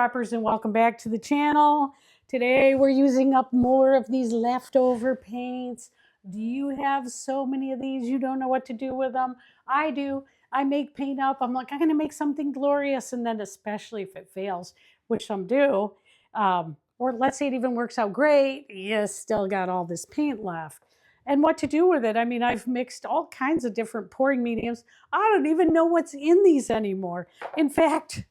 droppers, and welcome back to the channel. Today we're using up more of these leftover paints. Do you have so many of these you don't know what to do with them? I do. I make paint up. I'm like, I'm going to make something glorious, and then especially if it fails, which some do, or let's say it even works out great, you still got all this paint left. And what to do with it? I mean, I've mixed all kinds of different pouring mediums. I don't even know what's in these anymore. In fact,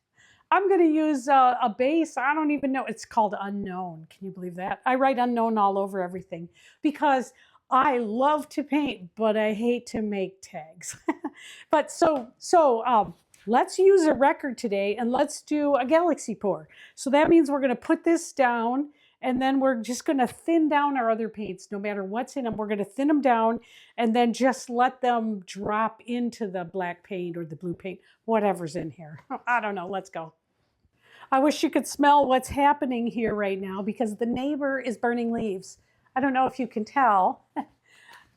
I'm going to use a base. I don't even know. It's called Unknown. Can you believe that? I write Unknown all over everything because I love to paint, but I hate to make tags. But so let's use a record today, and let's do a galaxy pour. So that means we're going to put this down, and then we're just going to thin down our other paints. No matter what's in them, we're going to thin them down and then just let them drop into the black paint or the blue paint, whatever's in here. I don't know. Let's go. I wish you could smell what's happening here right now because the neighbor is burning leaves. I don't know if you can tell,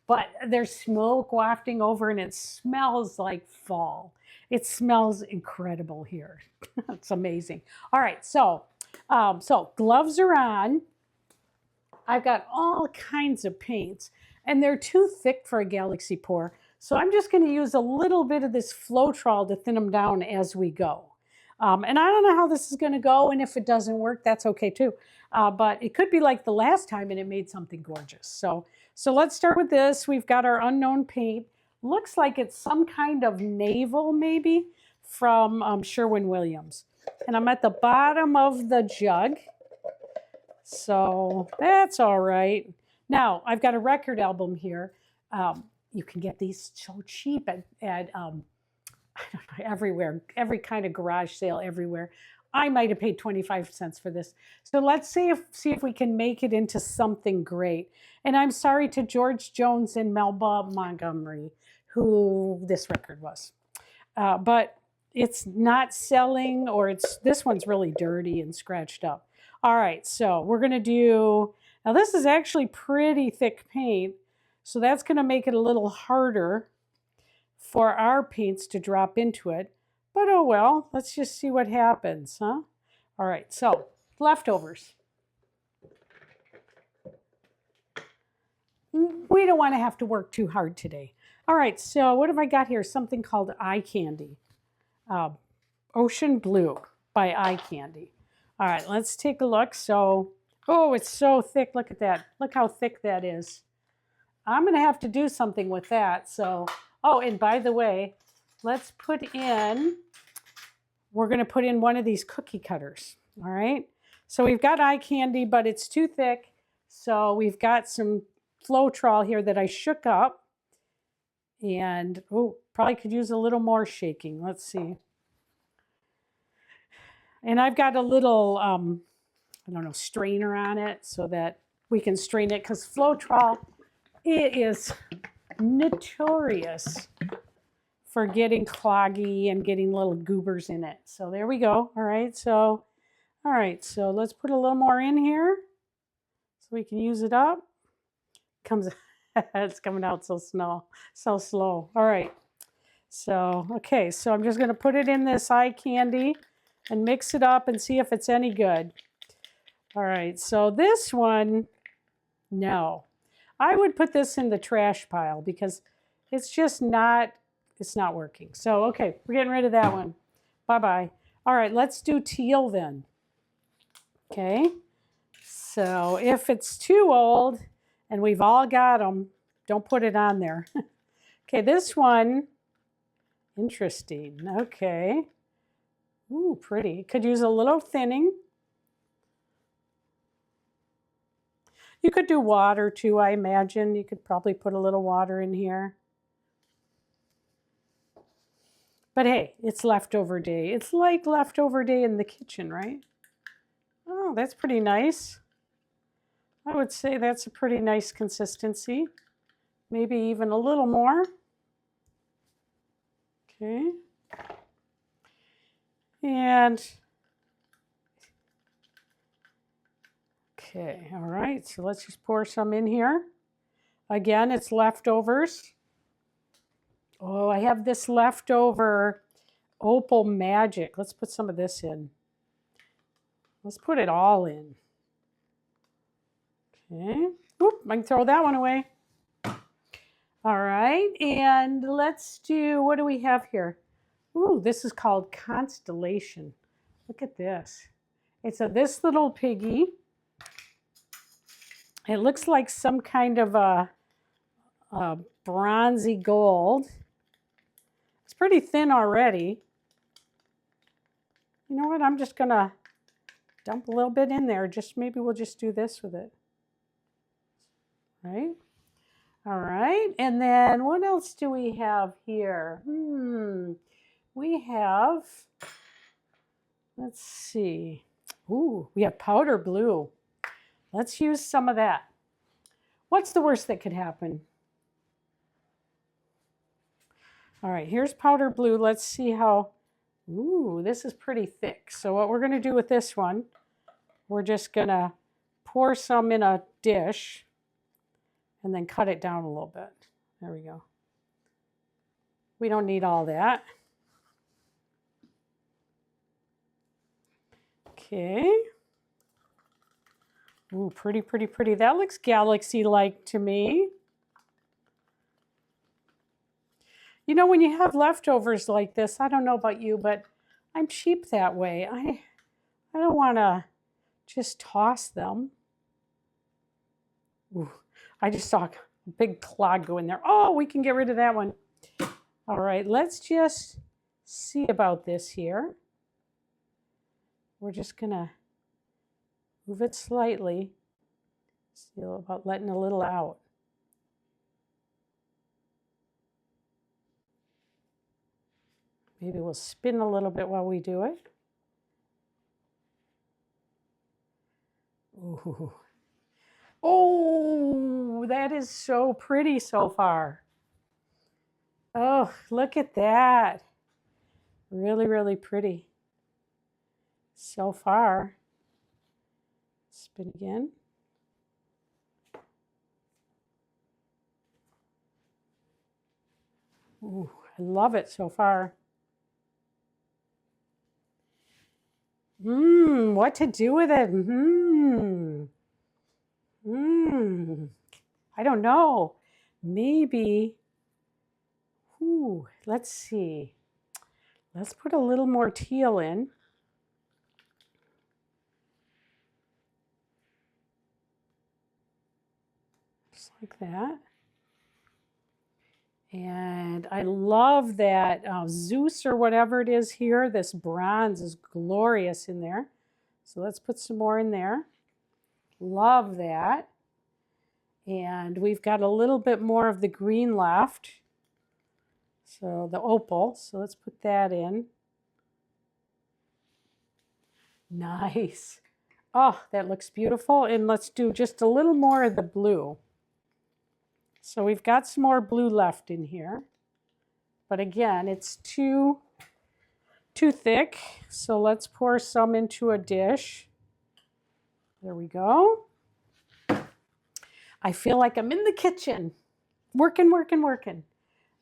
but there's smoke wafting over and it smells like fall. It smells incredible here. It's amazing. All right, so gloves are on. I've got all kinds of paints, and they're too thick for a galaxy pour. So I'm just going to use a little bit of this Floetrol to thin them down as we go. And I don't know how this is going to go, and if it doesn't work, that's okay too. But it could be like the last time, and it made something gorgeous. So let's start with this. We've got our Unknown paint. Looks like it's some kind of navel, maybe, from Sherwin-Williams. And I'm at the bottom of the jug, so that's all right. Now, I've got a record album here. You can get these so cheap at I don't know, everywhere, every kind of garage sale everywhere. I might have paid 25 cents for this. So let's see if we can make it into something great. And I'm sorry to George Jones and Melba Montgomery, who this record was. But it's not selling, or this one's really dirty and scratched up. All right, so we're going to do, now this is actually pretty thick paint, so that's going to make it a little harder for our paints to drop into it. But oh well, let's just see what happens, huh? All right, so leftovers. We don't want to have to work too hard today. All right, so what have I got here? Something called Eye Candy. Ocean Blue by Eye Candy. All right, let's take a look. So, oh, it's so thick. Look at that. Look how thick that is. I'm going to have to do something with that. So, oh, and by the way, let's put in, we're going to put in one of these cookie cutters. All right. So we've got Eye Candy, but it's too thick. So we've got some Floetrol here that I shook up. And, oh, probably could use a little more shaking. Let's see. And I've got a little, I don't know, strainer on it so that we can strain it, because Floetrol, it is notorious for getting cloggy and getting little goobers in it. So there we go. All right, so let's put a little more in here so we can use it up. It's coming out so slow. All right. So, okay, so I'm just going to put it in this Eye Candy and mix it up and see if it's any good. All right, so this one, no. I would put this in the trash pile because it's just not, it's not working. So, okay, we're getting rid of that one. Bye-bye. All right, let's do Teal then. Okay, so if it's too old, and we've all got them, don't put it on there. Okay, this one, interesting. Okay. Ooh, pretty. Could use a little thinning. You could do water too, I imagine. You could probably put a little water in here. But hey, it's leftover day. It's like leftover day in the kitchen, right? Oh, that's pretty nice. I would say that's a pretty nice consistency. Maybe even a little more. Okay. And, okay, all right, so let's just pour some in here. Again, it's leftovers. Oh, I have this leftover Opal Magic. Let's put some of this in. Let's put it all in. Okay. Oop, I can throw that one away. All right, and let's do, what do we have here? Ooh, this is called Constellation. Look at this. It's this little piggy. It looks like some kind of a bronzy gold. It's pretty thin already. You know what? I'm just going to dump a little bit in there. Maybe we'll just do this with it. Right? All right. And then what else do we have here? We have, let's see. Ooh, we have powder blue. Let's use some of that. What's the worst that could happen? All right, here's powder blue. Let's see how, ooh, this is pretty thick. So what we're going to do with this one, we're just going to pour some in a dish and then cut it down a little bit. There we go. We don't need all that. Okay. Ooh, pretty, pretty, pretty. That looks galaxy-like to me. You know, when you have leftovers like this, I don't know about you, but I'm cheap that way. I don't want to just toss them. Ooh, I just saw a big clog go in there. Oh, we can get rid of that one. All right, let's just see about this here. We're just going to move it slightly. See about letting a little out. Maybe we'll spin a little bit while we do it. Ooh. Oh, that is so pretty so far. Oh, look at that. Really, really pretty. So far. Spin again. Ooh, I love it so far. What to do with it? I don't know. Maybe, let's see. Let's put a little more teal in. Just like that. And I love that Zeus or whatever it is here. This bronze is glorious in there. So let's put some more in there. Love that. And we've got a little bit more of the green left. So the opal. So let's put that in. Nice. Oh, that looks beautiful. And let's do just a little more of the blue. So we've got some more blue left in here. But again, it's too thick. So let's pour some into a dish. There we go. I feel like I'm in the kitchen. Working.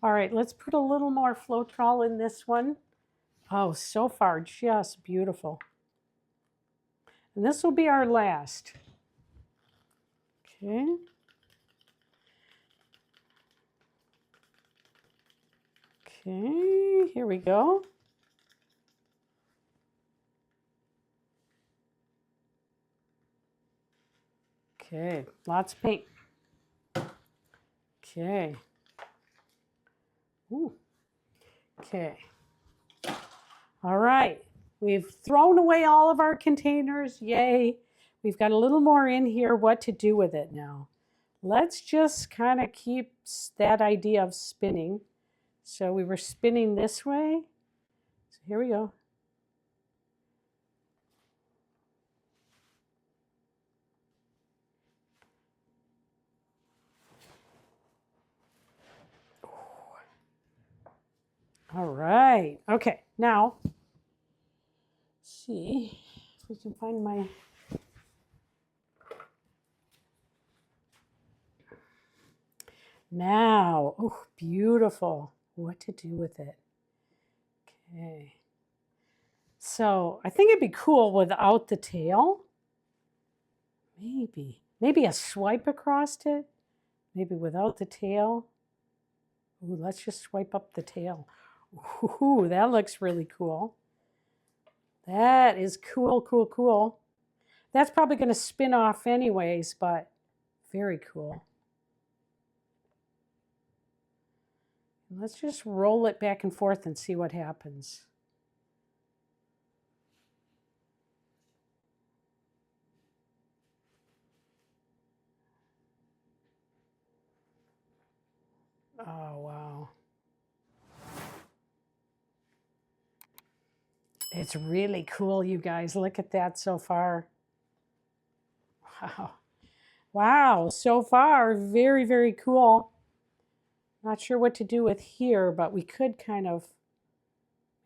All right, let's put a little more Floetrol in this one. Oh, so far, just beautiful. And this will be our last. Okay. Okay, here we go. Okay, lots of paint. Okay. Ooh. Okay. All right. We've thrown away all of our containers. Yay. We've got a little more in here. What to do with it now? Let's just kind of keep that idea of spinning. So we were spinning this way. So here we go. All right. Okay. Now, let's see if we can find my. Now, oh, beautiful. What to do with it? Okay. So I think it'd be cool without the tail. Maybe a swipe across it. Maybe without the tail. Ooh, let's just swipe up the tail. Ooh, that looks really cool. That is cool, cool, cool. That's probably going to spin off anyways, but very cool. Let's just roll it back and forth and see what happens. Oh, wow. It's really cool, you guys. Look at that so far. Wow. Wow, so far, very, very cool. Not sure what to do with here, but we could kind of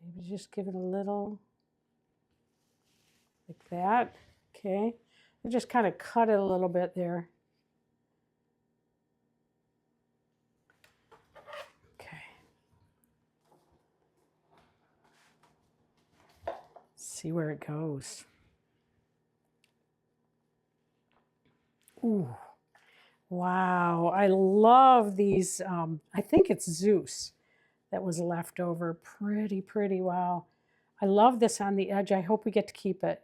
maybe just give it a little like that. Okay. And just kind of cut it a little bit there. Okay. See where it goes. Ooh. Wow, I love these. I think it's Zeus that was left over. Pretty, pretty. Wow. I love this on the edge. I hope we get to keep it.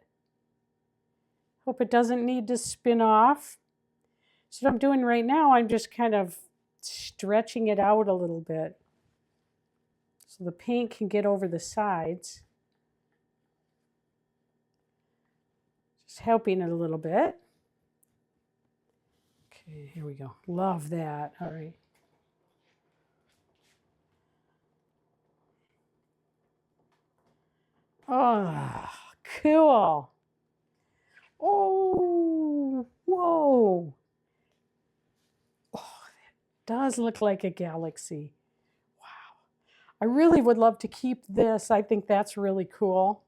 Hope it doesn't need to spin off. So what I'm doing right now, I'm just kind of stretching it out a little bit so the paint can get over the sides. Just helping it a little bit. Okay, here we go. Love that. All right. Oh, cool. Oh, whoa. Oh, that does look like a galaxy. Wow. I really would love to keep this. I think that's really cool.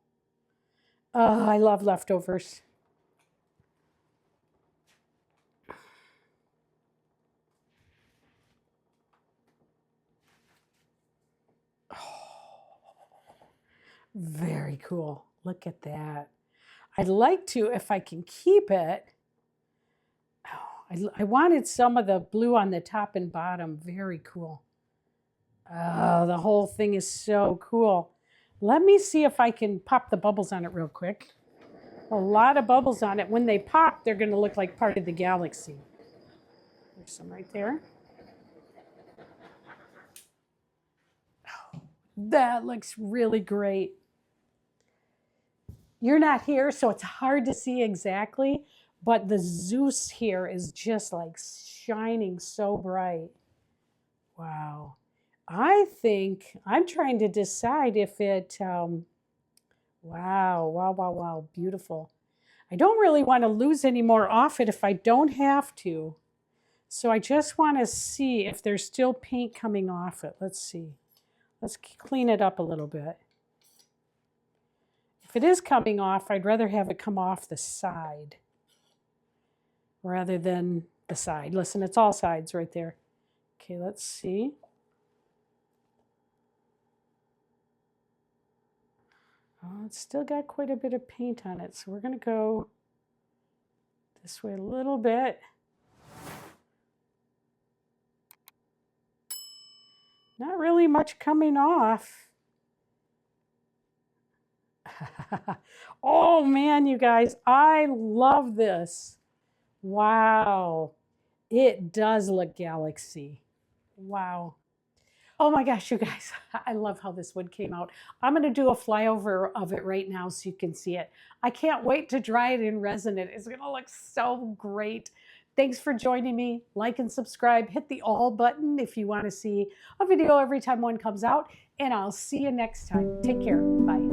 I love leftovers. Very cool. Look at that. I'd like to, if I can keep it. Oh, I wanted some of the blue on the top and bottom. Very cool. Oh, the whole thing is so cool. Let me see if I can pop the bubbles on it real quick. A lot of bubbles on it. When they pop, they're going to look like part of the galaxy. There's some right there. Oh, that looks really great. You're not here, so it's hard to see exactly, but the Zeus here is just like shining so bright. Wow. I think I'm trying to decide if it, wow, wow, wow, wow, beautiful. I don't really want to lose any more off it if I don't have to. So I just want to see if there's still paint coming off it. Let's see. Let's clean it up a little bit. If it is coming off, I'd rather have it come off the side rather than the side. Listen, it's all sides right there. Okay, let's see. Oh, it's still got quite a bit of paint on it, so we're going to go this way a little bit. Not really much coming off. Oh man, you guys, I love this. Wow. It does look galaxy. Wow. Oh my gosh, you guys, I love how this wood came out. I'm going to do a flyover of it right now so you can see it. I can't wait to dry it in resin. It's going to look so great. Thanks for joining me. Like and subscribe. Hit the all button if you want to see a video every time one comes out. And I'll see you next time. Take care. Bye.